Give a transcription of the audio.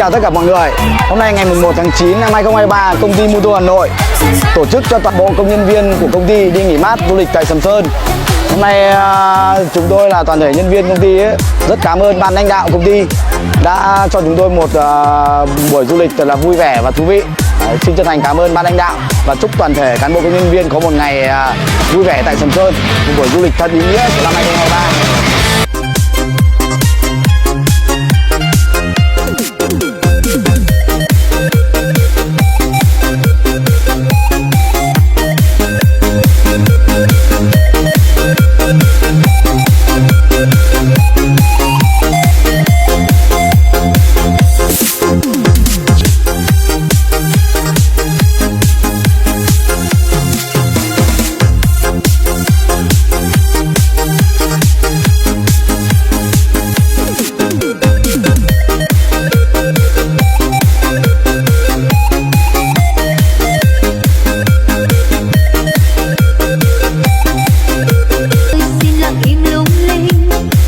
chào tất cả mọi người. Hôm nay ngày 1 tháng 9 năm 2023, công ty Mutu Hà Nội tổ chức cho toàn bộ công nhân viên của công ty đi nghỉ mát du lịch tại Sầm Sơn. Hôm nay chúng tôi là toàn thể nhân viên công ty rất cảm ơn ban lãnh đạo công ty đã cho chúng tôi một buổi du lịch thật là vui vẻ và thú vị. Xin chân thành cảm ơn ban lãnh đạo và chúc toàn thể cán bộ công nhân viên có một ngày vui vẻ tại Sầm Sơn, một buổi du lịch thật ý nghĩa của năm 2023.